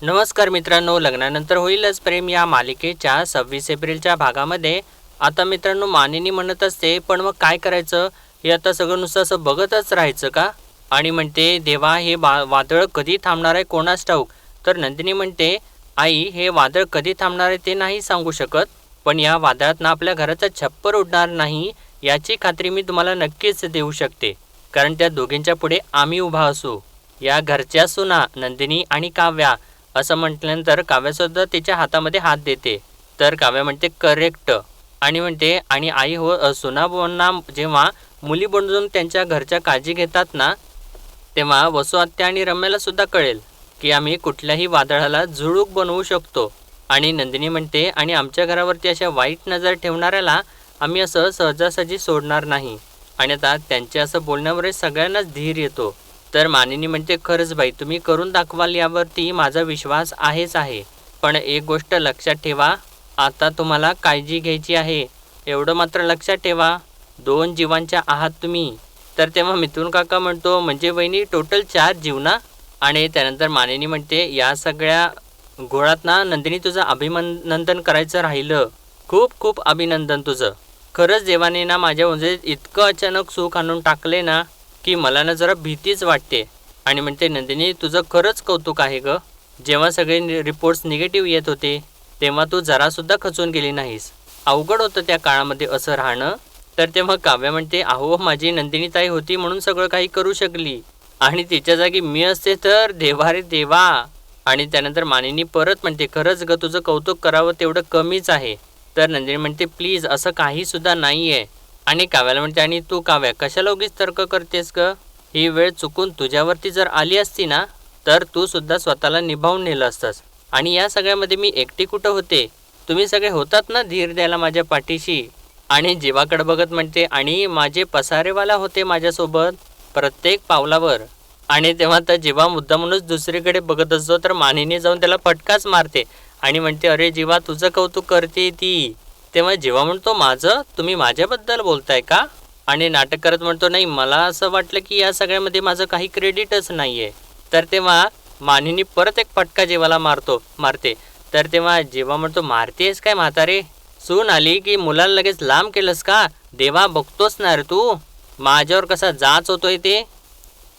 नमस्कार मित्रांनो, लग्नानंतर होईलच प्रेम या मालिकेच्या 26 एप्रिलच्या भागामध्ये आता मित्रांनो मानिनी म्हणत असते, पण मग काय करायचं? हे आता सगळं नुसतं असं बघतच राहायचं का? आणि म्हणते, देवा हे वादळ कधी थांबणार आहे कोणास ठाऊक. तर नंदिनी म्हणते, आई हे वादळ कधी थांबणार आहे ते नाही सांगू शकत, पण या वादळात ना आपल्या घराचा छप्पर उडणार नाही याची खात्री मी तुम्हाला नक्कीच देऊ शकते. कारण त्या दोघींच्या पुढे आम्ही उभा असू. या घरच्या सुना नंदिनी आणि काव्या असं म्हटल्यानंतर काव्यासुद्धा तिच्या हातामध्ये हात देते. तर काव्या म्हणते करेक्ट आणि म्हणते आणि आई हो सुनाबांना जेव्हा मुली बनवून त्यांच्या घरच्या काळजी घेतात ना, तेव्हा वसू आत्या आणि रम्याला सुद्धा कळेल की आम्ही कुठल्याही वादळाला झुळूक बनवू शकतो. आणि नंदिनी म्हणते आणि आमच्या घरावरती अशा वाईट नजर ठेवणाऱ्याला आम्ही असं सहजासहजी सोडणार नाही. आणि आता त्यांच्या असं बोलण्यामुळे सगळ्यांनाच धीर येतो. तर मानिनी म्हणते, खरंच बाई तुम्ही करून दाखवाल यावरती माझा विश्वास आहेच आहे. पण एक गोष्ट लक्षात ठेवा, आता तुम्हाला काळजी घ्यायची आहे. एवढं मात्र लक्षात ठेवा, 2 जीवांच्या आहात तुम्ही. तर तेव्हा मिथुन काका म्हणतो, म्हणजे वहिनी टोटल 4 जीव ना? आणि त्यानंतर मानिनी म्हणते, या सगळ्या घोळात ना नंदिनी तुझं अभिनंदन करायचं राहिलं. खूप खूप अभिनंदन तुझं. खरंच देवाने ना माझ्या म्हणजे इतकं अचानक सुख आणून टाकले ना की मला ना जरा भीतीच वाटते. आणि म्हणते नंदिनी तुझं खरंच कौतुक आहे ग. जेव्हा सगळे रिपोर्ट्स निगेटिव्ह येत होते तेव्हा तू जरासुद्धा खचून गेली नाहीस. अवघड होतं त्या काळामध्ये असं राहणं. तर तेव्हा काव्या म्हणते, अहो माझी नंदिनी ताई होती म्हणून सगळं काही करू शकली, आणि तिच्या जागी मी असते तर देवा रे देवा. आणि त्यानंतर मानिनी परत म्हणते, खरंच ग तुझं कौतुक करावं तेवढं कमीच आहे. तर नंदिनी म्हणते, प्लीज असं काहीसुद्धा नाही आहे. आणि काव्याला म्हणते, आणि तू काव्या कशाला उगीच तर्क करतेस ग? ही वेळ चुकून तुझ्यावरती जर आली असती ना तर तू सुद्धा स्वतःला निभावून नेलं असतंस. आणि या सगळ्यामध्ये मी एकटी कुठं होते? तुम्ही सगळे होतात ना धीर द्यायला माझ्या पाठीशी. आणि जीवाकडे बघत म्हणते, आणि माझे पसारेवाला होते माझ्यासोबत प्रत्येक पावलावर. आणि तेव्हा तर जीवा मुद्दामूनच दुसरीकडे बघत असतो तर मानिनी जाऊन त्याला फटकाच मारते आणि म्हणते, अरे जीवा तुझं कौतुक करते ती. तेव्हा जेव्हा म्हणतो, माझं तुम्ही माझ्याबद्दल बोलताय का? आणि नाटक करत म्हणतो, नाही मला असं वाटलं की या सगळ्यामध्ये माझं काही क्रेडिटच नाही आहे. तर तेव्हा मानिनी परत एक फटका जेवाला मारते. तर तेव्हा जेव्हा म्हणतो, मारतेस काय म्हातारे? सून आली की मुलाला लगेच लांब केलंस का? देवा बघतोस ना रे तू माझ्यावर कसा जाच होतोय ते.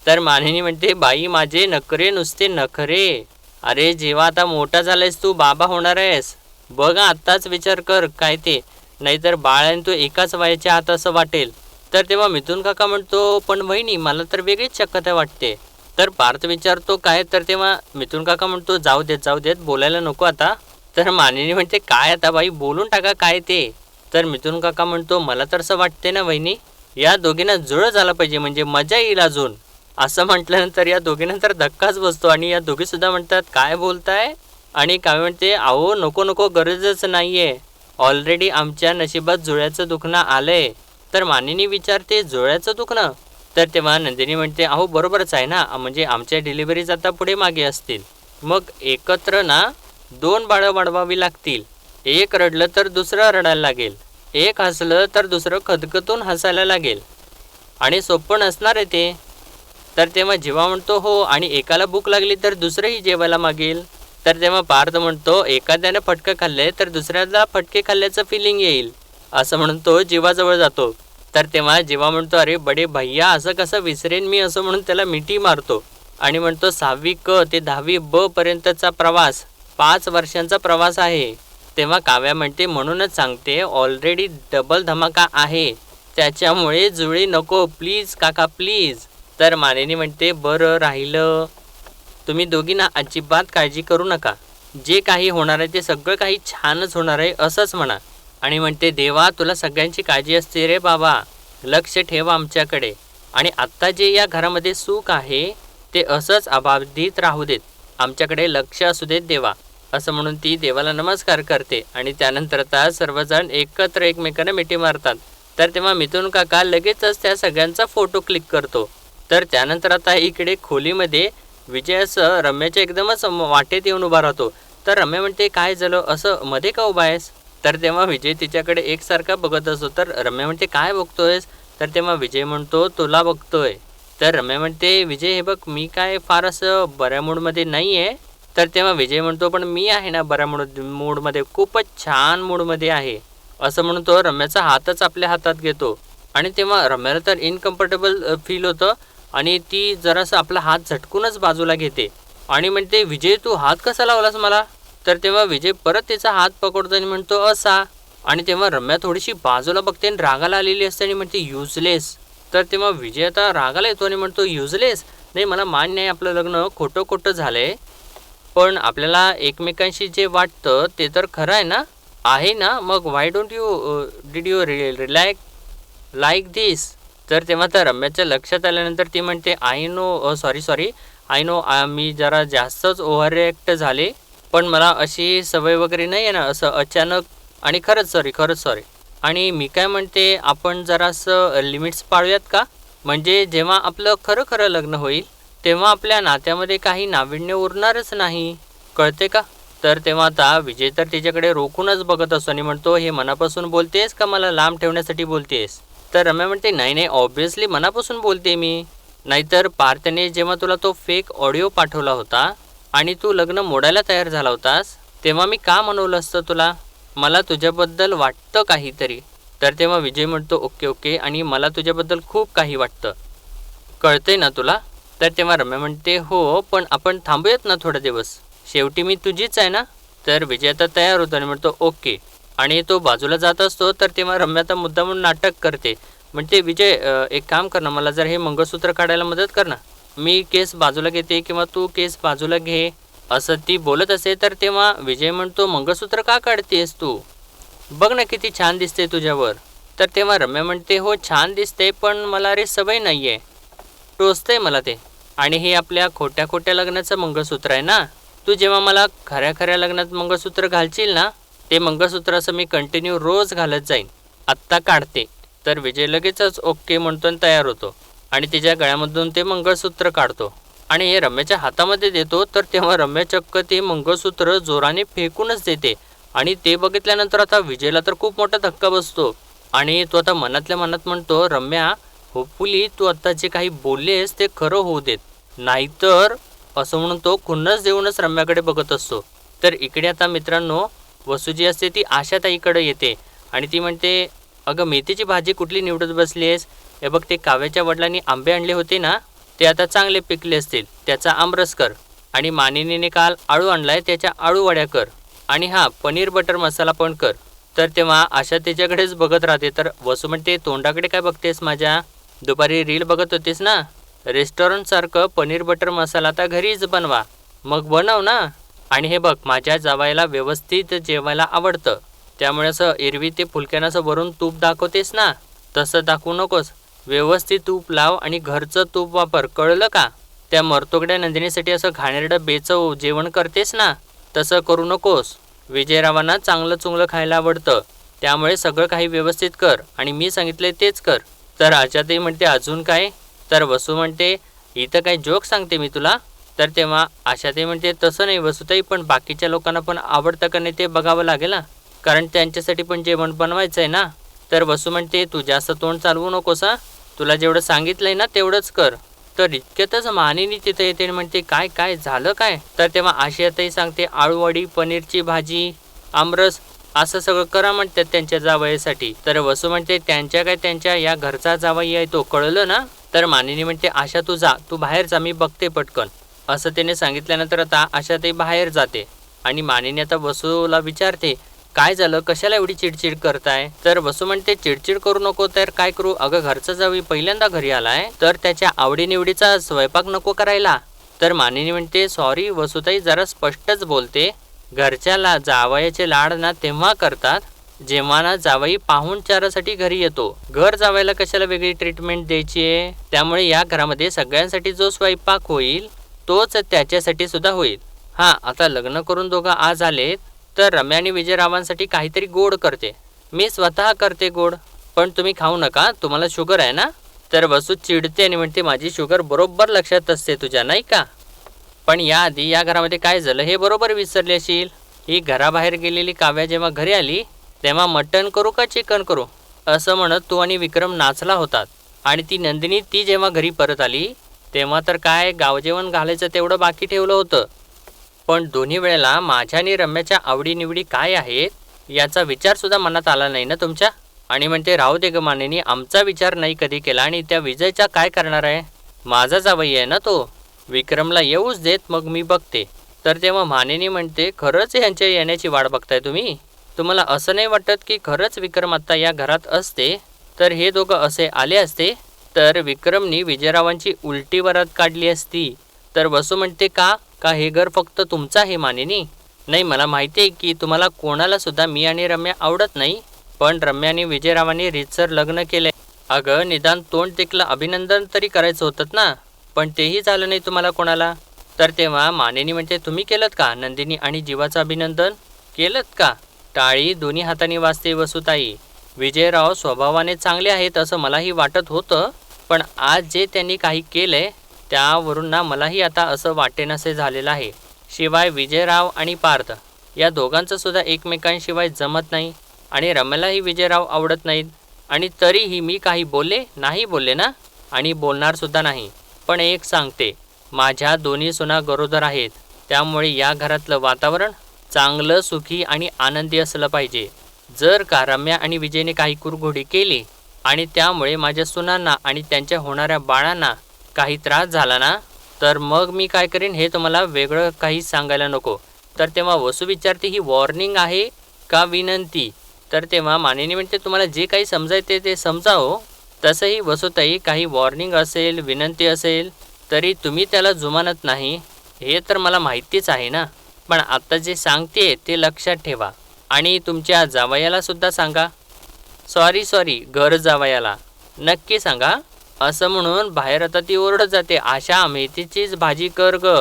तर मानिनी म्हणते, बाई माझे नखरे नुसते नखरे. अरे जेव्हा आता मोठा झालायस तू, बाबा होणार आहेस, बघ आत्ताच विचार कर काय ते, नाहीतर बाळ आणि तू एकाच वयाच्या आहात असं वाटेल. तर तेव्हा मिथुन काका म्हणतो, पण वहिनी मला तर वेगळीच शक्यता वाटते. तर पार्थ विचारतो काय? तर तेव्हा मिथुन काका म्हणतो, जाऊ देत बोलायला नको आता. तर मानिनी म्हणते, काय आता बाई बोलून टाका काय ते. तर मिथुन काका म्हणतो, मला तर असं वाटते ना वहिनी, या दोघींना जुळ झाला पाहिजे म्हणजे मजा येईल अजून. असं म्हटल्यानंतर या दोघीनंतर धक्काच बसतो आणि या दोघीसुद्धा म्हणतात, काय बोलताय? आणि काय म्हणते, अहो नको गरजच नाही आहे, ऑलरेडी आमच्या नशिबात जुळ्याचं दुखणं आलं आहे. तर मानिनी विचारते, जुळ्याचं दुखणं? तर तेव्हा नंदिनी म्हणते, अहो बरोबरच आहे ना, म्हणजे आमच्या डिलिव्हरीज आता पुढे मागे असतील, मग एकत्र ना 2 बाळं वाढवावी लागतील. एक रडलं तर दुसरं रडायला लागेल, एक हसलं तर दुसरं खदखदून हसायला लागेल, आणि सोपं नसणार आहे ते. तर तेव्हा जेव्हा म्हणतो, हो, आणि एकाला भूक लागली तर दुसरंही जेवायला मागेल. तर तेव्हा पार्थ म्हणतो, एखाद्याने फटकं खाल्ले तर दुसऱ्याला फटके खाल्ल्याचं फिलिंग येईल, असं म्हणून तो जीवाजवळ जातो. तर तेव्हा जेव्हा म्हणतो, अरे बडे भैया असं कसं विसरेन मी, असं म्हणून त्याला मिठी मारतो आणि म्हणतो, 6वी क ते 10वी ब पर्यंतचा प्रवास 5 वर्षांचा प्रवास आहे. तेव्हा काव्या म्हणते, म्हणूनच सांगते ऑलरेडी डबल धमाका आहे, त्याच्यामुळे जुळी नको प्लीज काका प्लीज. तर मानिनी म्हणते, बरं राहिलं, तुम्ही दोघी ना अजिबात काळजी करू नका, जे काही होणार आहे ते सगळं काही छानच होणार आहे असंच म्हणा. आणि म्हणते, देवा तुला सगळ्यांची काळजी असते रे बाबा, लक्ष ठेवा आमच्याकडे, आणि आत्ता जे या घरामध्ये सुख आहे ते असंच अबाधित राहू देत, आमच्याकडे लक्ष असू देत देवा. असं म्हणून ती देवाला नमस्कार करते आणि त्यानंतर आता सर्वजण एकत्र एकमेकांना मिठी मारतात. तर तेव्हा मिथुन काका लगेचच त्या सगळ्यांचा फोटो क्लिक करतो. तर त्यानंतर आता इकडे खोलीमध्ये विजय असं रम्याच्या एकदमच वाटेत येऊन उभा राहतो. तर रम्या म्हणते, काय झालं, असं मध्ये का उभा आहेस? तर तेव्हा विजय तिच्याकडे एकसारखा बघत असतो. तर रम्या म्हणते, काय बघतोयस? तर तेव्हा विजय म्हणतो, तुला बघतोय. तर रम्या म्हणते, विजय हे बघ मी काय फार असं बऱ्या मूडमध्ये नाही आहे, तर तेव्हा विजय म्हणतो पण मी आहे ना बऱ्या मूडमध्ये, खूपच छान मूडमध्ये आहे, असं म्हणून तो रम्याचा हातच आपल्या हातात घेतो. आणि तेव्हा रम्याला तर इनकम्फर्टेबल फील होतं आणि ती जरासं आपला हात झटकूनच बाजूला घेते आणि म्हणते, विजय तू हात कसा लावलास मला? तर तेव्हा विजय परत तिचा हात पकडतो आणि म्हणतो असा. आणि तेव्हा रम्या थोडीशी बाजूला बघते आणि रागाला आलेली असते आणि म्हणते युजलेस. तर तेव्हा विजय आता रागाला येतो आणि म्हणतो युजलेस? नाही, मला मान्य आहे आपलं लग्न खोटं खोटं झालंय, पण आपल्याला एकमेकांशी जे वाटतं ते तर खरं आहे ना, आहे ना, मग why don't you did you like this? तर तेव्हा त्या रम्याच्या लक्षात आल्यानंतर ती म्हणते I know, sorry I know, मी जरा जास्तच ओव्हर रिॲक्ट झाले, पण मला अशी सवय वगैरे नाही आहे ना असं अचानक, आणि खरंच सॉरी. आणि मी काय म्हणते, आपण जरासं लिमिट्स पाळूयात का? म्हणजे जेव्हा आपलं खरं खरं लग्न होईल तेव्हा आपल्या नात्यामध्ये काही नाविन्य उरणारच नाही, कळते का? तर तेव्हा आता विजय तर तिच्याकडे रोखूनच बघत असतो आणि म्हणतो, हे मनापासून बोलतेस का मला लांब ठेवण्यासाठी बोलतेस? तर रम्या म्हणते, नाही ऑब्व्हियसली मनापासून बोलते मी. नाहीतर पार्थने जेव्हा तुला तो फेक ऑडिओ पाठवला होता आणि तू लग्न मोडायला तयार झाला होतास, तेव्हा मी का म्हणवलं असतं तुला, मला तुझ्याबद्दल वाटतं काहीतरी? तर तेव्हा विजय म्हणतो, ओके आणि मला तुझ्याबद्दल खूप काही वाटतं, कळतंय ना तुला? तर तेव्हा रम्या म्हणते, हो, पण आपण थांबूयात ना थोडा दिवस, शेवटी मी तुझीच आहे ना? तर विजय आता तयार होतो आणि म्हणतो ओके, आणि तो बाजूला जात असतो. तर तेव्हा रम्या आता मुद्दामून नाटक करते, म्हणते विजय एक काम कर ना, मला जर हे मंगळसूत्र काढायला मदत कर ना, मी केस बाजूला घेते किंवा तू केस बाजूला घे, असं ती बोलत असे. तर तेव्हा विजय म्हणतो, मंगळसूत्र का काढतेस तू? बघ ना किती छान दिसते तुझ्यावर. तर तेव्हा रम्या म्हणते, हो छान दिसते, पण मला अरे सवय नाही आहे, टोचतंय मला ते, आणि हे आपल्या खोट्या खोट्या लग्नाचं मंगळसूत्र आहे ना, तू जेव्हा मला खऱ्या खऱ्या लग्नात मंगळसूत्र घालशील ना, ते मंगळसूत्र असं मी कंटिन्यू रोज घालत जाईन, आत्ता काढते. तर विजय लगेचच ओके म्हणतो आणि तयार होतो आणि तिच्या गळ्यामधून ते मंगळसूत्र काढतो आणि हे रम्याच्या हातामध्ये देतो. तर तेव्हा रम्या चक्क ते मंगळसूत्र जोराने फेकूनच देते आणि ते बघितल्यानंतर आता विजयला तर खूप मोठा धक्का बसतो आणि तो आता मनातल्या मनात म्हणतो, रम्या होपफुली तू आता जे काही बोललेस ते खरं होऊ देत, नाहीतर, असं म्हणून तो खुन्नस देऊनच रम्याकडे बघत असतो. तर इकडे आता मित्रांनो वसू जी असते ती आशाताईकडे येते आणि ती म्हणते, अगं मेथीची भाजी कुठली निवडत बसली आहेस? हे बघ, ते काव्याच्या वडिलांनी आंबे आणले होते ना, ते आता चांगले पिकले असतील, त्याचा आमरस कर, आणि मानिनीने काल आळू आणलाय, त्याच्या आळू वड्या कर, आणि हां, पनीर बटर मसाला पण कर. तर तेव्हा आशा त्याच्याकडेच बघत राहते. तर वसू म्हणते, तोंडाकडे काय बघतेस माझ्या? दुपारी रील बघत होतीस ना, रेस्टॉरंटसारखं पनीर बटर मसाला आता घरीच बनवा, मग बनव ना. आणि हे बघ, माझ्या जावयाला व्यवस्थित जेवायला आवडतं, त्यामुळे असं एरवी ते फुलक्यानं असं वरून तूप दाखवतेस ना, तसं दाखवू नकोस, व्यवस्थित तूप लाव आणि घरचं तूप वापर, कळलं का? त्या मर्तोगड्या नंदिनीसाठी असं घाणेरडं बेचव जेवण करतेस ना, तसं करू नकोस. विजयरावांना चांगलं चुंगलं खायला आवडतं, त्यामुळे सगळं काही व्यवस्थित कर आणि मी सांगितलंय तेच कर. तर आशाताई म्हणते, अजून काय? तर वसू म्हणते, इथं काय जोक सांगते मी तुला? तर तेव्हा आशाताई म्हणते, तसं नाही वसूताई, पण बाकीच्या लोकांना पण आवडतं का नाही ते बघावं लागेल ना, कारण त्यांच्यासाठी पण जेवण बनवायचं आहे ना. तर वसू म्हणते, तू जास्त तोंड चालवू नकोस हा, तुला जेवढं सांगितलंय ना तेवढंच कर. तर इतक्यातच मानिनी तिथं येते आणि म्हणते, काय काय झालं काय? तर तेव्हा आशाताई सांगते, आळूवडी, पनीरची भाजी, आमरस, असं सगळं करा म्हणतात त्यांच्या जावयासाठी. तर वसू म्हणते, त्यांच्या या घरचा जावई आहे तो, कळलं ना? तर मानिनी म्हणते, आशा तू जा, तू बाहेर जा, मी बघते पटकन, असं त्याने सांगितल्यानंतर आता आशाताई बाहेर जाते आणि मानिनी आता वसूला विचारते, काय झालं, कशाला एवढी चिडचिड करताय? तर वसू म्हणते, चिडचिड करू नको तर काय करू, अगं घरचा जावई पहिल्यांदा घरी आलाय, तर त्याच्या आवडीनिवडीचा स्वयंपाक नको करायला? तर मानिनी म्हणते, सॉरी वसूताई, जरा स्पष्टच बोलते, घरच्या जावयाचे लाड ना तेव्हा करतात जेव्हा ना जावई पाहुणचारासाठी घरी येतो, घर जावयाला कशाला वेगळी ट्रीटमेंट द्यायची आहे? त्यामुळे या घरामध्ये सगळ्यांसाठी जो स्वयंपाक होईल तोच त्याच्यासाठी सुद्धा होईल. हां, आता लग्न करून दोघं आज आलेत तर रम्या आणि विजयरावांसाठी काहीतरी गोड करते, मी स्वतः करते गोड, पण तुम्ही खाऊ नका, तुम्हाला शुगर आहे ना? तर वसू चिडते आणि म्हणते, माझी शुगर बरोबर लक्षात असते तुझ्या, नाही का? पण याआधी या घरामध्ये काय झालं हे बरोबर विसरले असेल. ही घराबाहेर गेलेली काव्या जेव्हा घरी आली तेव्हा मटण करू का चिकन करू असं म्हणत तू आणि विक्रम नाचला होतात, आणि ती नंदिनी ती जेव्हा घरी परत आली तेव्हा तर काय गावजेवण घालायचं तेवढं बाकी ठेवलं होतं. पण दोन्ही वेळेला माझ्या आणि रम्याच्या आवडीनिवडी काय आहेत याचा विचारसुद्धा मनात आला नाही ना तुमच्या? आणि म्हणते राहू दे ग मानेनी, आमचा विचार नाही कधी केला आणि त्या विजयचा काय करणार आहे? माझा जावई आहे ना तो. विक्रमला येऊच देत, मग मी बघते. तर तेव्हा मानेनी म्हणते खरंच यांच्या येण्याची वाट बघताय तुम्ही? तुम्हाला असं नाही वाटत की खरंच विक्रम आत्ता या घरात असते तर हे दोघं असे आले असते? तर विक्रमनी विजयरावांची उलटी वरात काढली असती. तर वसू म्हणते का का हे घर फक्त तुमचं आहे मानेनी? नाही, मला माहिती आहे की तुम्हाला कोणाला सुद्धा मी आणि रम्या आवडत नाही, पण रम्या आणि विजयरावांनी रीतसर लग्न केले. अगं निदान तोंड टेकलं अभिनंदन तरी करायचं होतं ना, पण तेही झालं नाही तुम्हाला कोणाला. तर तेव्हा मानेनी म्हणते तुम्ही केलं का नंदिनी आणि जीवाचं अभिनंदन? केलं का? टाळी दोन्ही हातांनी वाजते वसुताई. विजयराव स्वभावाने चांगले आहेत असं मलाही वाटत होतं, पण आज जे त्यांनी काही केलंय त्यावरून ना मलाही आता असं वाटेनासे झालेलं आहे. शिवाय विजयराव आणि पार्थ या दोघांचं सुद्धा एकमेकांशिवाय जमत नाही आणि रम्यालाही विजयराव आवडत नाहीत. आणि तरीही मी काही नाही बोलले ना, आणि बोलणार सुद्धा नाही. पण एक सांगते, माझ्या दोन्ही सुना गरोदर आहेत, त्यामुळे या घरातलं वातावरण चांगलं, सुखी आणि आनंदी असलं पाहिजे. जर का रम्या आणि विजयने काही कुरघोडी केली आणि त्यामुळे माझ्या सुनांना आणि त्यांच्या होणाऱ्या बाळांना काही त्रास झाला ना, तर मग मी काय करीन हे तुम्हाला वेगळं काही सांगायला नको. तर तेव्हा वसू विचारते ही वॉर्निंग आहे का विनंती? तर तेव्हा मानेनी म्हणते तुम्हाला जे काही समजायचे ते समजावं. तसंही वसुताई काही वॉर्निंग असेल, विनंती असेल तरी तुम्ही त्याला जुमानत नाही हे तर मला माहितीच आहे ना. पण आत्ता जे सांगते ते लक्षात ठेवा आणि तुमच्या जावयाला सुद्धा सांगा. सॉरी घर जावयाला नक्की सांगा. असं म्हणून बाहेर आता ती ओरडत जाते, आशा मेथीचीच भाजी कर ग.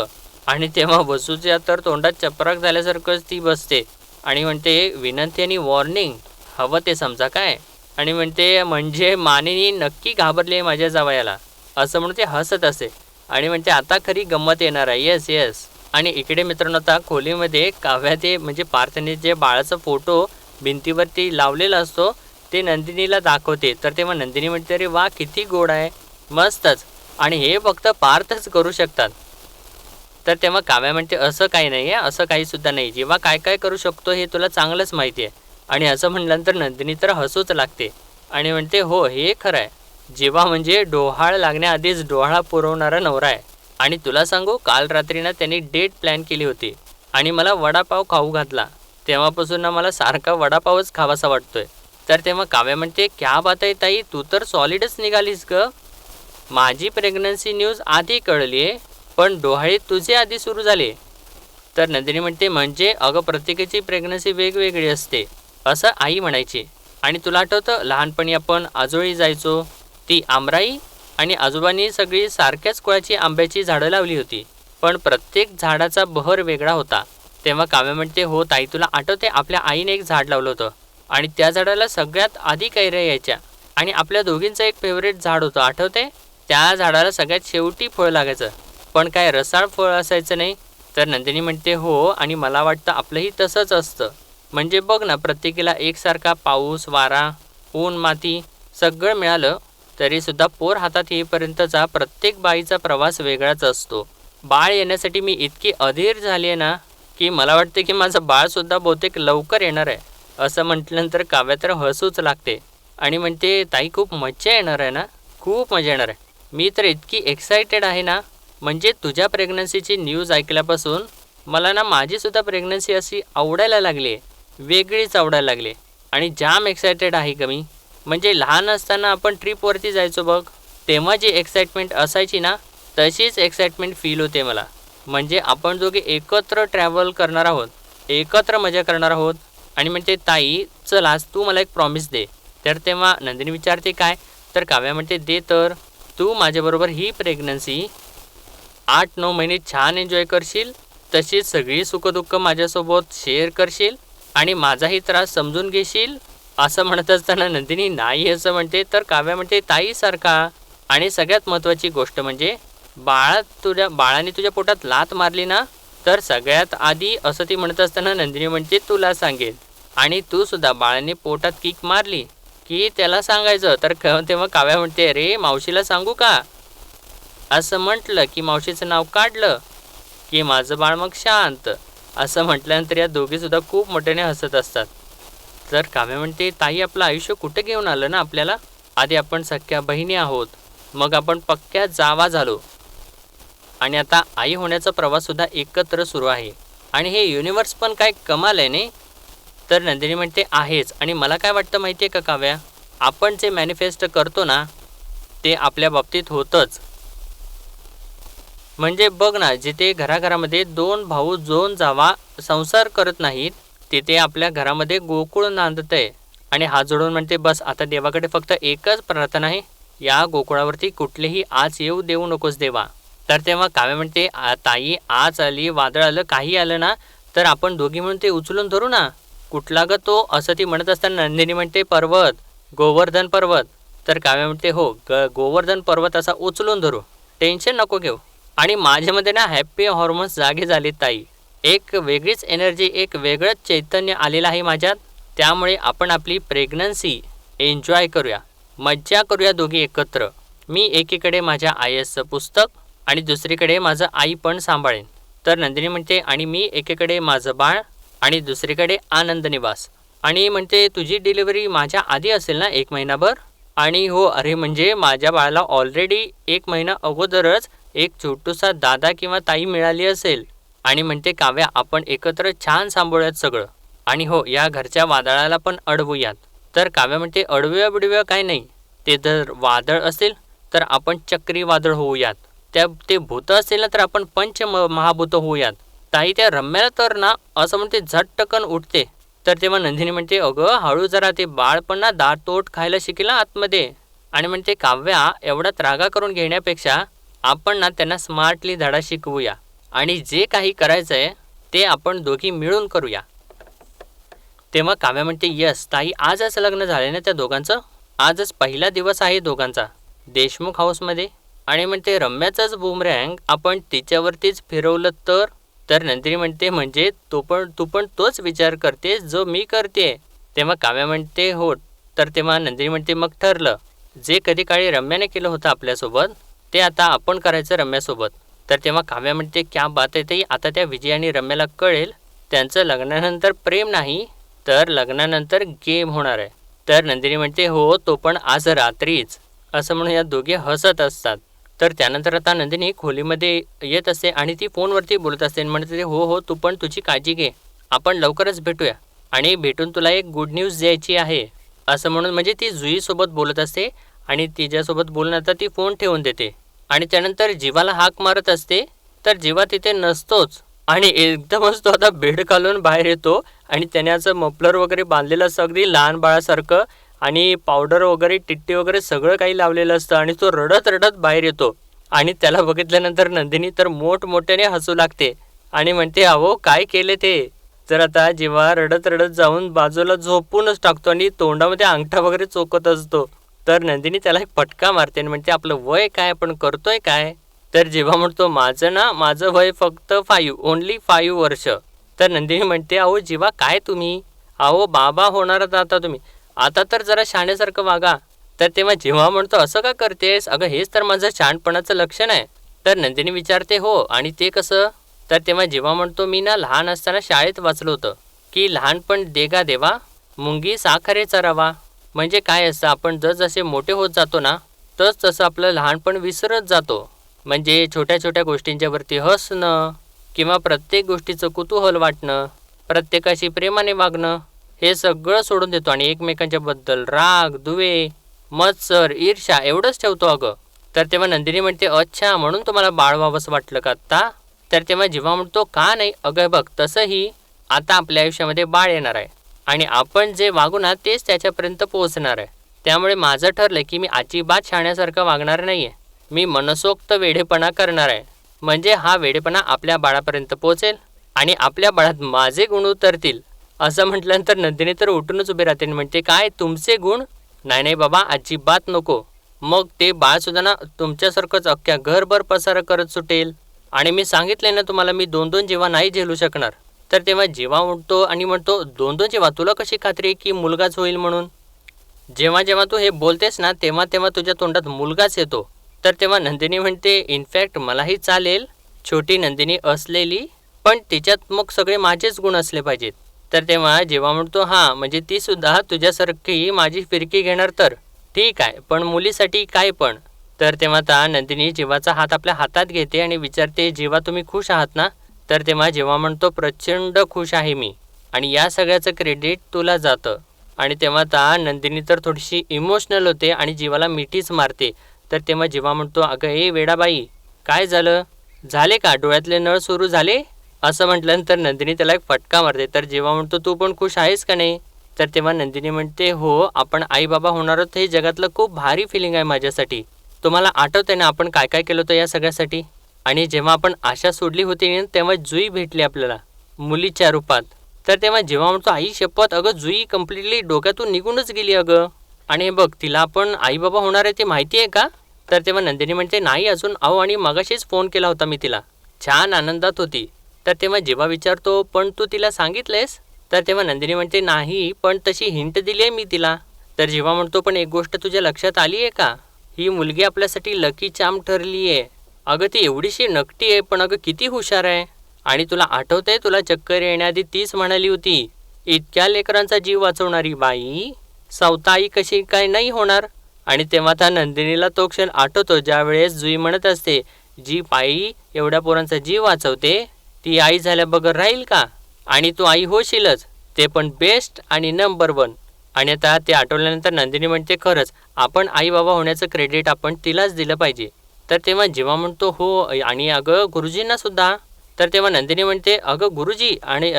आणि तेव्हा वसूच्या तर तोंडात चपराक झाल्यासारखंच ती बसते आणि म्हणते विनंती आणि वॉर्निंग हवं ते समजा काय. आणि म्हणते म्हणजे मानेनी नक्की घाबरले माझ्या जावयाला, असं म्हणून ते हसत असे आणि म्हणते आता खरी गंमत येणार आहे. येस. आणि इकडे मित्रांनो आता खोलीमध्ये काव्या ते म्हणजे पार्थने जे बाळाचा फोटो भिंतीवरती लावलेला असतो ते नंदिनीला दाखवते. तर तेव्हा नंदिनी म्हणते अरे वा किती गोड आहे, मस्तच, आणि हे फक्त पार्थच करू शकतात. तर तेव्हा काव्या म्हणते असं काही नाही आहे, असं काही सुद्धा नाही, जेव्हा काय काय करू शकतो हे तुला चांगलंच माहिती आहे. आणि असं म्हटल्यानंतर नंदिनी तर हसूच लागते आणि म्हणते हो हे खरं आहे, जेव्हा म्हणजे डोहाळ लागण्याआधीच डोहाळा पुरवणारा नवरा आहे. आणि तुला सांगू काल रात्रीनं त्यांनी डेट प्लॅन केली होती आणि मला वडापाव खाऊ घातला, तेव्हापासून ना मला सारखा वडापावच खावासा वाटतोय. तर तेव्हा काव्या म्हणते क्या बात आहे ताई, तू तर सॉलिडच निघालीस ग. माझी प्रेग्नन्सी न्यूज आधी कळली आहे पण डोहाळे तुझे आधी सुरू झाले. तर नंदिनी म्हणते म्हणजे अगं प्रत्येकाची प्रेग्नन्सी वेगवेगळी असते असं आई म्हणायची. आणि तुला आठवतं लहानपणी आपण आजोळी जायचो, ती आमराई आणि आजोबांनी सगळी सारख्याच कुळाची आंब्याची झाडं लावली होती, पण प्रत्येक झाडाचा बहर वेगळा होता. तेव्हा काव्य म्हणते हो ताई, तुला आठवते आपल्या आईने एक झाड लावलं होतं आणि त्या झाडाला सगळ्यात आधी कैऱ्या यायच्या आणि आपल्या दोघींचं एक फेवरेट झाड होतं आठवते, त्या झाडाला सगळ्यात शेवटी फळ लागायचं पण काय रसाळ फळ असायचं नाही. तर नंदिनी म्हणते हो, आणि मला वाटतं आपलंही तसंच असतं. म्हणजे बघ ना प्रत्येकीला एकसारखा पाऊस, वारा, ऊन, माती सगळं मिळालं तरीसुद्धा पोर हातात येईपर्यंतचा प्रत्येक बाईचा प्रवास वेगळाच असतो. बाळ येण्यासाठी मी इतकी अधीर झाली आहे ना की मला वाटते की माझं बाळसुद्धा बहुतेक लवकर येणार आहे. असं म्हटल्यानंतर काव्या तर हसूच लागते आणि म्हणते ताई खूप मजा येणार आहे ना, खूप मजा येणार आहे. मी तर इतकी एक्सायटेड आहे ना, म्हणजे तुझ्या प्रेग्नन्सीची न्यूज ऐकल्यापासून मला ना माझीसुद्धा प्रेग्नन्सी अशी आवडायला लागली आहे, वेगळीच आवडायला लागली आणि जाम एक्सायटेड आहे ग मी. म्हणजे लहान असताना आपण ट्रिपवरती जायचो बघ, तेव्हा जी एक्साइटमेंट असायची ना तशीच एक्साइटमेंट फील होते मला. म्हणजे आपण दोघे एकत्र ट्रॅव्हल करणार आहोत, एकत्र मजा करणार आहोत. आणि म्हणते ताई चल आज तू मला एक प्रॉमिस दे. तर तेव्हा नंदिनी विचारते काय, तर काव्या म्हणते दे तर, तू माझ्याबरोबर ही प्रेग्नन्सी 8-9 महिने छान एन्जॉय करशील, तशीच सगळी सुखदुःख माझ्यासोबत शेअर करशील आणि माझाही त्रास समजून घेशील. असं म्हणत असताना नंदिनी नाही असं म्हणते. तर काव्या म्हणते ताईसारखा, आणि सगळ्यात महत्त्वाची गोष्ट म्हणजे बाळाने तुझ्या पोटात लात मारली ना तर सगळ्यात आधी, असं ती म्हणत असताना नंदिनी म्हणते तुला सांगेल, आणि तू सुद्धा बाळाने पोटात किक मारली की त्याला सांगायचं. तर तेव्हा काव्या म्हणते अरे मावशीला सांगू का, असं म्हटलं की मावशीचं नाव काढलं की माझं बाळ मग शांत. असं म्हटल्यानंतर या दोघीसुद्धा खूप मोठ्याने हसत असतात. तर काव्या म्हणते, ताई आपलं आयुष्य कुठे घेऊन आलं ना आपल्याला. आधी आपण सख्या बहिणी आहोत, मग आपण पक्क्या जावा झालो, आणि आता आई होण्याचा प्रवाससुद्धा एकत्र सुरू आहे. आणि हे युनिवर्स पण काय कमाल आहे नाही. तर नंदिनी म्हणते, आहेच. आणि मला काय वाटतं माहिती आहे का काव्या, आपण जे मॅनिफेस्ट करतो ना ते आपल्या बाबतीत होतंच. म्हणजे बघ ना, जिथे घराघरामध्ये दोन भाऊ जोन जावा संसार करत नाहीत, तिथे आपल्या घरामध्ये गोकुळ नांदतंय. आणि हात जोडून म्हणते, बस आता देवाकडे फक्त एकच प्रार्थना आहे, या गोकुळावरती कुठलेही आज येऊ देऊ नकोस देवा. तर तेव्हा काव्य म्हणते, ताई आज आली, वादळ आलं, काही आलं ना तर आपण दोघी म्हणून ते उचलून धरू ना. कुठला ग तो, असं ती म्हणत असताना नंदिनी म्हणते, पर्वत, गोवर्धन पर्वत. तर काव्य म्हणते, हो गोवर्धन पर्वत असा उचलून धरू, टेन्शन नको घेऊ. आणि माझ्यामध्ये ना हॅप्पी हॉर्मोन्स जागे झाले ताई. एक वेगळीच एनर्जी, एक वेगळंच चैतन्य आलेलं आहे माझ्यात. त्यामुळे आपण आपली प्रेग्नन्सी एन्जॉय करूया, मज्जा करूया दोघी एकत्र. मी एकीकडे माझ्या आयएसचं पुस्तक आणि दुसरीकडे माझं आई पण सांभाळेन. तर नंदिनी म्हणते, आणि मी एकीकडे माझं बाळ आणि दुसरीकडे आनंद निवास. आणि म्हणते, तुझी डिलिव्हरी माझ्या आधी असेल ना 1 महिनाभर. आणि हो, अरे म्हणजे माझ्या बाळाला ऑलरेडी 1 महिना अगोदरच एक छोटूसा दादा किंवा ताई मिळाली असेल. आणि म्हणते, काव्या आपण एकत्र छान सांभाळूयात सगळं. आणि हो, या घरच्या वादळाला पण अडवूयात. तर काव्या म्हणते, अडवूया बिडवूया काय नाही, ते जर वादळ असेल तर आपण चक्रीवादळ होऊयात, ते भूत असेल ना तर आपण महाभूत होऊयात. ताई त्या रम्याला तर ना असं म्हणते झटकन उठते. तर तेव्हा नंदिनी म्हणते, अगं हळू जरा, ते बाळ पण ना दातोट खायला शिकेल आतमध्ये. आणि म्हणते, काव्या एवढा त्रागा करून घेण्यापेक्षा आपण ना त्यांना स्मार्टली धडा शिकवूया, आणि जे काही करायचं आहे ते आपण दोघी मिळून करूया. तेव्हा काव्या म्हणते, यस ताई, आजच लग्न झाले ना त्या दोघांचं, आजच पहिला दिवस आहे दोघांचा देशमुख हाऊसमध्ये. आणि म्हणते, रम्याचंच बूमरँग आपण तिच्यावरतीच फिरवलं तर नंदिनी म्हणते, म्हणजे तू पण तोच विचार करते जो मी करते. तेव्हा काव्या म्हणते, हो. तर तेव्हा नंदिनी म्हणते, मग ठरलं, जे कधी काळी रम्याने केलं होतं आपल्यासोबत ते आता आपण करायचं रम्यासोबत. तर तेव्हा काव्या म्हणते, क्या बात आहे ताई, आता त्या विजय आणि रम्याला कळेल त्यांचं लग्नानंतर प्रेम नाही तर लग्नानंतर गेम होणार आहे. तर नंदिनी म्हणते, हो तो पण आज रात्रीच. असं म्हणून या दोघे हसत असतात. तर त्यानंतर आता नंदिनी खोलीमध्ये येत असते आणि ती फोनवरती बोलत असते. म्हणते, हो तू पण तुझी काळजी घे, आपण लवकरच भेटूया, आणि भेटून तुला एक गुड न्यूज द्यायची आहे. असं म्हणून म्हणजे ती जुईसोबत बोलत असते आणि तिच्यासोबत बोलून आता ती फोन ठेवून देते. आणि त्यानंतर जीवाला हाक मारत असते, तर जीवा तिथे नसतोच. आणि एकदमच तो आता बेड घालून बाहेर येतो आणि त्याने असं मफलर वगैरे बांधलेलं असतं अगदी लहान बाळासारखं, आणि पावडर वगैरे टिट्टी वगैरे सगळं काही लावलेलं असतं, आणि तो रडत रडत बाहेर येतो. आणि त्याला बघितल्यानंतर नंदिनी तर मोठमोठ्याने हसू लागते आणि म्हणते, अहो काय केले ते. तर आता जेव्हा रडत रडत जाऊन बाजूला झोपूनच टाकतो आणि तोंडामध्ये अंगठा वगैरे चोखत असतो. तर नंदिनी त्याला एक फटका मारते आणि म्हणते, आपलं वय काय, आपण करतोय काय. तर जेव्हा म्हणतो, माझं वय फक्त 5, ओन्ली 5 वर्ष. तर नंदिनी म्हणते, अहो जीवा काय तुम्ही, अहो बाबा होणारच आता तुम्ही, आता तर जरा शहाण्यासारखं वागा. तर तेव्हा जेव्हा म्हणतो, असं का करतेस, अगं हेच तर माझं शहाणपणाचं लक्षण आहे. तर नंदिनी विचारते, हो आणि ते कसं. तर तेव्हा जेव्हा म्हणतो, मी ना लहान असताना शाळेत वाचलं होतं की लहानपण देगा देवा, मुंगी साखरेचा रवा. म्हणजे काय असतं, आपण जसजसे मोठे होत जातो ना तसं आपलं लहानपण विसरत जातो. म्हणजे छोट्या छोट्या गोष्टींच्यावरती हसणं, किंवा प्रत्येक गोष्टीचं कुतूहल वाटणं, प्रत्येकाशी प्रेमाने वागणं, हे सगळं सोडून देतो आणि एकमेकांच्याबद्दल राग, दुवे, मत्सर, ईर्ष्या एवढंच ठेवतो अगं. तर तेव्हा नंदिनी म्हणते, अच्छा म्हणून तुम्हाला बाळ व्हावंसं वाटलं का आत्ता. तर तेव्हा जेव्हा म्हणतो, का नाही, अगं बघ तसंही आता आपल्या आयुष्यामध्ये बाळ येणार आहे आणि आपण जे वागू ना तेच त्याच्यापर्यंत पोहोचणार आहे. त्यामुळे माझं ठरलं की मी अजिबात शाण्यासारखं वागणार नाही आहे, मी मनसोक्त वेडेपणा करणार आहे. म्हणजे हा वेडेपणा आपल्या बाळापर्यंत पोहोचेल आणि आपल्या बाळात माझे गुण उतरतील. असं म्हटल्यानंतर नंदिनी तर उठूनच उभे राहते आणि म्हणते, काय तुमचे गुण, नाही बाबा अजिबात नको. मग ते बाळसुद्धा ना तुमच्यासारखंच अख्ख्या घरभर पसारा करत सुटेल. आणि मी सांगितले ना तुम्हाला, मी 2-2 जेव्हा नाही झेलू शकणार. तर तेव्हा जेव्हा उठतो आणि म्हणतो, 2-2 जेव्हा, तुला कशी खात्री की मुलगाच होईल म्हणून. जेव्हा जेव्हा तू हे बोलतेस ना तेव्हा तेव्हा तुझ्या तोंडात मुलगाच येतो. तर तेव्हा नंदिनी म्हणते, इनफॅक्ट मलाही चालेल छोटी नंदिनी असलेली, पण तिच्यात मग सगळे माझेच गुण असले पाहिजेत. तर तेव्हा जेव्हा म्हणतो हां म्हणजे ती सुद्धा तुझ्यासारखी माझी फिरकी घेणार तर ठीक आहे, पण मुलीसाठी काय पण. तर तेव्हा आता नंदिनी जीवाचा हात आपल्या हातात घेते आणि विचारते, जेव्हा तुम्ही खुश आहात ना? तर तेव्हा जेव्हा म्हणतो प्रचंड खुश आहे मी आणि या सगळ्याचं क्रेडिट तुला जातं. आणि तेव्हा आता नंदिनी तर थोडीशी इमोशनल होते आणि जीवाला मिठीच मारते. तर तेव्हा जेव्हा म्हणतो, अगं ए वेडाबाई, काय झालं? झाले का डोळ्यातले नळ सुरू झाले? असं म्हटल्यानंतर नंदिनी त्याला एक फटका मारते. तर जेव्हा म्हणतो तू पण खुश आहेस का नाही? तर तेव्हा नंदिनी म्हणते, हो आपण आई बाबा होणार आहोत हे जगातलं खूप भारी फिलिंग आहे माझ्यासाठी. तुम्हाला आठवतंय ना आपण काय काय केलं होतं या सगळ्यासाठी? आणि जेव्हा आपण आशा सोडली होती ना तेव्हा जुई भेटली आपल्याला मुलीच्या रूपात. तर तेव्हा जेव्हा म्हणतो आई शपथ, अगं जुई कम्प्लिटली डोक्यातून निघूनच गेली अगं. आणि हे बघ तिला आपण आई बाबा होणार आहे ते माहिती आहे का? तर तेव्हा नंदिनी म्हणते, नाही अजून अहो, आणि मगाशीच फोन केला होता मी तिला. छान आनंदात होती. तर तेव्हा जेव्हा विचारतो, पण तू तिला सांगितलेस? तर तेव्हा नंदिनी म्हणते, नाही पण तशी हिंट दिली आहे मी तिला. तर जेव्हा म्हणतो, पण एक गोष्ट तुझ्या लक्षात आली आहे का? ही मुलगी आपल्यासाठी लकी चार्म ठरली आहे. अगं ती एवढीशी नकटी आहे पण अगं किती हुशार आहे. आणि तुला आठवतंय तुला चक्कर येण्याआधी तीच म्हणाली होती, इतक्या लेकरांचा जीव वाचवणारी बाई सवताई कशी काय नाही होणार. आणि तेव्हा त्या नंदिनीला तो क्षण आठवतो ज्यावेळेस जुई म्हणत असते, जी बाई एवढ्या पोरांचा जीव वाचवते ती आई झाल्या बगर राहील का? आणि तू आई होशीलच, ते पण बेस्ट आणि नंबर 1. आणि आता ते आठवल्यानंतर नंदिनी म्हणते, खरंच आपण आई बाबा होण्याचं क्रेडिट आपण तिलाच दिलं पाहिजे. तर तेव्हा जेव्हा म्हणतो हो आणि अगं गुरुजींना सुद्धा. तर तेव्हा नंदिनी म्हणते, अगं गुरुजी आणि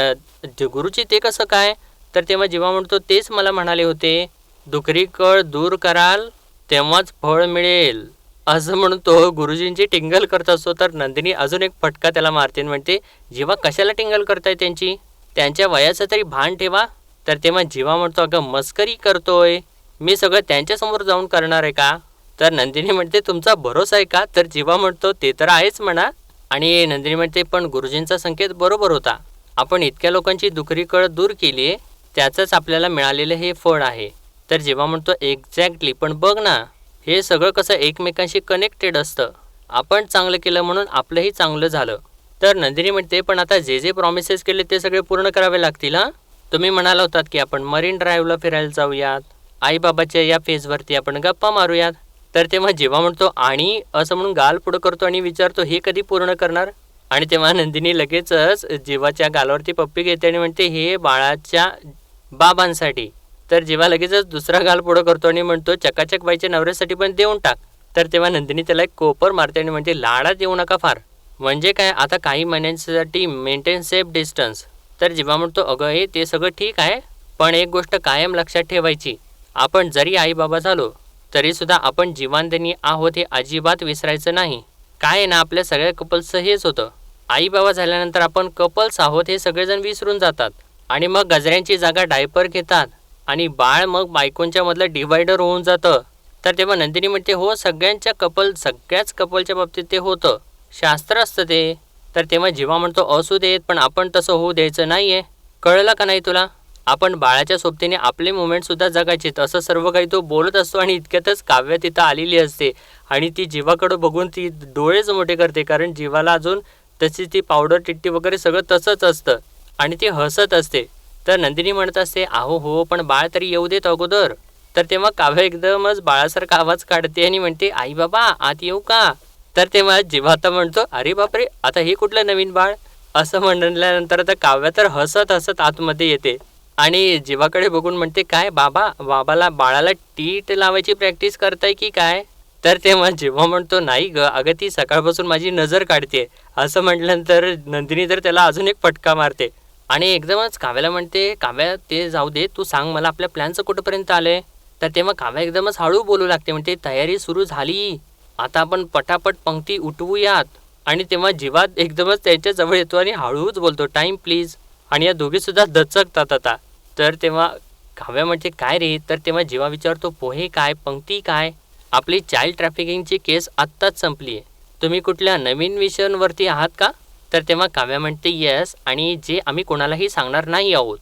गुरुजी ते कसं काय? तर तेव्हा जेव्हा म्हणतो तेच मला म्हणाले होते, दुखरी कळ दूर कराल तेव्हाच फळ मिळेल. असं म्हणून तो गुरुजींची टिंगल करत असतो. तर नंदिनी अजून एक फटका त्याला मारते आणि म्हणते, जेव्हा कशाला टिंगल करताय त्यांची? त्यांच्या वयाचं तरी भान ठेवा. तर तेव्हा जेव्हा म्हणतो, अगं मस्करी करतोय, मी सगळं त्यांच्यासमोर जाऊन करणार आहे का? तर नंदिनी म्हणते, तुमचा भरोसा आहे का? तर जेव्हा म्हणतो ते तर आहेच म्हणा. आणि नंदिनी म्हणते, पण गुरुजींचा संकेत बरोबर होता. आपण इतक्या लोकांची दुखरी कळ दूर केली आहे, त्याचंच आपल्याला मिळालेलं हे फळ आहे. तर जेव्हा म्हणतो एक्झॅक्टली, पण बघ ना हे सगळं कसं एकमेकांशी कनेक्टेड असतं. आपण चांगलं केलं म्हणून आपलंही चांगलं झालं. तर नंदिनी म्हणते, पण आता जे जे प्रॉमिसेस केले ते सगळे पूर्ण करावे लागतील हां. तुम्ही म्हणाला होतात की आपण मरीन ड्राईव्हला फिरायला जाऊयात, आईबाबाच्या या फेजवरती आपण गप्पा मारूयात. तर तेव्हा जेव्हा म्हणतो आणि असं म्हणून गाल पुढं करतो आणि विचारतो, हे कधी पूर्ण करणार? आणि तेव्हा नंदिनी लगेचच जीवाच्या गालावरती पप्पी घेते आणि म्हणते, हे बाळाच्या बाबांसाठी. तर जेव्हा लगेचच दुसरा गाल पुढं करतो आणि म्हणतो, चकाचक बाईच्या नवऱ्यासाठी पण देऊन टाक. तर तेव्हा नंदिनी त्याला एक कोपर मारते आणि म्हणते, लाडात येऊ नका फार. म्हणजे काय, आता काही महिन्यांसाठी मेंटेन सेफ डिस्टन्स. तर जेव्हा म्हणतो, अगं हे ते सगळं ठीक आहे, पण एक गोष्ट कायम लक्षात ठेवायची, आपण जरी आई बाबा झालो तरीसुद्धा आपण जीवांदनी आहोत हे अजिबात विसरायचं नाही. काय आहे ना, आपल्या सगळ्या कपल्सचं हेच होतं, आई बाबा झाल्यानंतर आपण कपल्स आहोत हे सगळेजण विसरून जातात आणि मग गजऱ्यांची जागा डायपर घेतात आणि बाळ मग बायकोंच्या मधलं डिवायडर होऊन जातं. तर तेव्हा नंदिनी म्हणते, हो सगळ्याच कपलच्या बाबतीत ते होतं, शास्त्र असतं ते. तर तेव्हा जेव्हा म्हणतो, असू देत पण आपण तसं होऊ द्यायचं नाही आहे. कळलं का नाही तुला? आपण बाळाच्या सोबतीने आपले मुवमेंटसुद्धा जगायचेत असं सर्व काही तो बोलत असतो. आणि इतक्यातच काव्य तिथं आलेली असते आणि ती जीवाकडं बघून ती डोळेच मोठे करते, कारण जीवाला अजून तशी ती पावडर टिट्टी वगैरे सगळं तसंच असतं आणि ती हसत असते. तर नंदिनी म्हणत असते, अहो हो पण बाळ तरी येऊ देत अगोदर. तर तेव्हा काव्य एकदमच बाळासारखा आवाज काढते आणि म्हणते, आई बाबा आत येऊ का? तर तेव्हा जेव्हा आता म्हणतो, अरे बापरे आता हे कुठलं नवीन बाळ? असं म्हणल्यानंतर आता काव्य तर हसत हसत आतमध्ये येते आणि जीवाकडे बघून म्हणते, काय बाळाला टीट लावायची प्रॅक्टिस करताय की काय? तर तेव्हा जेव्हा म्हणतो, नाही ग अगं ती सकाळपासून माझी नजर काढते. असं म्हटल्यानंतर नंदिनी तर त्याला अजून एक फटका मारते आणि एकदमच काव्याला म्हणते, काव्या ते जाऊ दे, तू सांग मला आपल्या प्लॅनचं कुठंपर्यंत आलंय? तर तेव्हा काव्या एकदमच हळू बोलू लागते, म्हणते तयारी सुरू झाली, आता आपण पटापट पंक्ती उठवूयात. आणि तेव्हा जीवात एकदमच त्याच्या जवळ येतो आणि हळूच बोलतो, टाईम प्लीज. आणि या दोघीसुद्धा दचकतात आता. तर तेव्हा काव्या म्हणते, काय रे? तर तेव्हा जीवा विचारतो, पोहे काय, पंक्ती काय? आपली चाइल्ड ट्रॅफिकिंगची केस आत्ताच संपली आहे, तुम्ही कुठल्या नवीन विषयांवरती आहात का? तर तेव्हा काव्या म्हणते, येस, आणि जे आम्ही कोणालाही सांगणार नाही आहोत.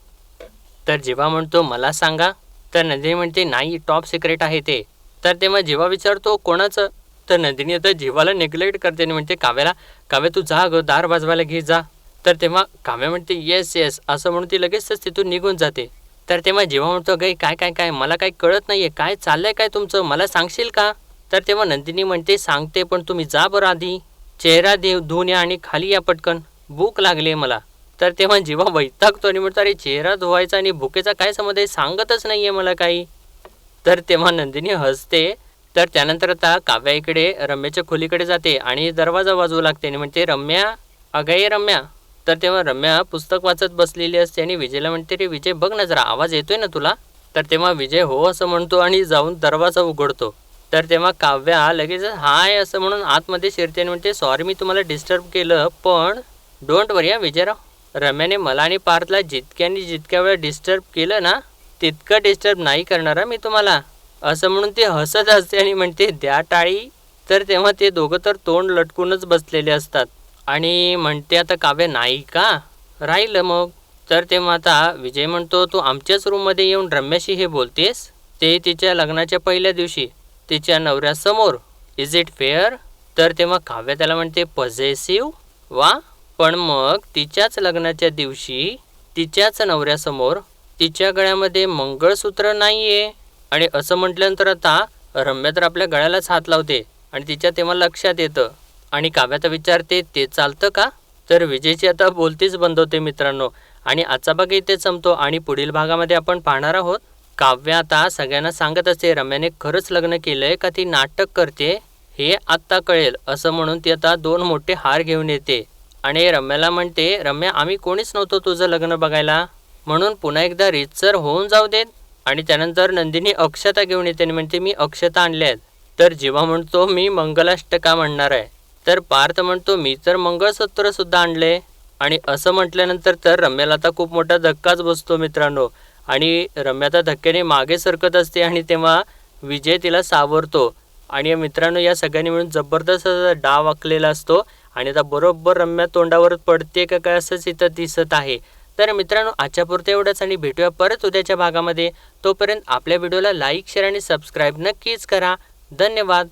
तर जेव्हा म्हणतो, मला सांगा. तर नंदिनी म्हणते, नाही टॉप सिक्रेट आहे ते. तर तेव्हा जेव्हा विचारतो, कोणाचं? तर नंदिनी आता जीवाला नेग्लेक्ट करते आणि म्हणते काव्याला, काव्या तू जा गं, दार वाजवायला घे जा. तर तेव्हा काव्या म्हणते येस येस असं म्हणून ती लगेचच तिथून निघून जाते. तर तेव्हा जीवा म्हणतो गई काय काय काय मला काही कळत नाहीये, काय चाललंय काय तुमचं, मला सांगशील का? तर तेव्हा नंदिनी म्हणते सांगते पण तुम्ही जा बरं आधी, चेहरा धुवून या आणि खाली या पटकन, भूक लागली मला. तर तेव्हा जीवा वैतागतो आणि म्हणतो अरे चेहरा धुवायचा आणि भुकेचा काय संबंध आहे, सांगतच नाहीये मला काही. तर तेव्हा नंदिनी हसते. तर त्यानंतर आता काव्या इकडे रम्याच्या खोलीकडे जाते आणि दरवाजा वाजवू लागते आणि म्हणते रम्या, अगं रम्या. तर तेव्हा रम्या पुस्तक वाचत बसलेली असते आणि विजयला म्हणते रे विजय बघ ना जरा, आवाज येतोय ना तुला? तर तेव्हा विजय हो असं म्हणतो आणि जाऊन दरवाजा उघडतो. तर तेव्हा काव्या लगेच हाय असं म्हणून आतमध्ये शिरते आणि म्हणते सॉरी मी तुम्हाला डिस्टर्ब केलं, पण डोंट वरी हा विजयराव, रम्याने मला आणि पार्थला जितक्या वेळा डिस्टर्ब केलं ना तितकं डिस्टर्ब नाही करणार मी तुम्हाला, असं म्हणून ती हसत असते आणि म्हणते द्या टाळी. तर तेव्हा ते दोघं तर तोंड लटकूनच बसलेले असतात आणि म्हणते आता काव्य नाही का राहिलं मग. तर तेव्हा आता विजय म्हणतो तू आमच्याच रूममध्ये येऊन रम्याशी हे बोलतेस, ते तिच्या लग्नाच्या पहिल्या दिवशी तिच्या नवऱ्यासमोर, इज इट फेअर? तर तेव्हा काव्य त्याला म्हणते पॉझेसिव्ह, वा, पण मग तिच्याच लग्नाच्या दिवशी तिच्याच नवऱ्यासमोर तिच्या गळ्यामध्ये मंगळसूत्र नाहीये. आणि असं म्हटल्यानंतर आता रम्या तर आपल्या गळ्यालाच हात लावते आणि तिच्या तेव्हा लक्षात येतं आणि काव्यात विचारते ते चालतं का? तर विजयची आता बोलतीच बंद होते मित्रांनो. आणि आजचा भाग इथेच संपतो आणि पुढील भागामध्ये आपण पाहणार आहोत काव्य आता सगळ्यांना सांगत असते रम्याने खरंच लग्न केलंय का ती नाटक करते हे आत्ता कळेल, असं म्हणून ती आता 2 मोठे हार घेऊन येते आणि रम्याला म्हणते रम्या आम्ही कोणीच नव्हतो तुझं लग्न बघायला, म्हणून पुन्हा एकदा रीतसर होऊन जाऊ देत. आणि त्यानंतर नंदिनी अक्षता घेऊन येते आणि म्हणते मी अक्षता आणल्या आहेत. तर जीवा म्हणतो मी मंगलाष्टका म्हणणार आहे. तर पार्थ म्हणतो मी तर मंगळसूत्र सुद्धा आणले. आणि असं म्हटल्यानंतर तर रम्याला आता खूप मोठा धक्काच बसतो मित्रांनो. आणि रम्या आता धक्क्याने मागे सरकत असते आणि तेव्हा विजय तिला सावरतो. आणि मित्रांनो या सगळ्यांनी मिळून जबरदस्त डाव आखलेला असतो आणि आता बरोबर रम्या तोंडावर पडते का काय असंच इथं दिसत आहे. तर मित्रांनो आजच्यापुरतं एवढंच आणि भेटूया परत उद्याच्या भागामध्ये. तोपर्यंत आपल्या व्हिडिओला लाईक शेअर आणि सबस्क्राईब नक्कीच करा. धन्यवाद.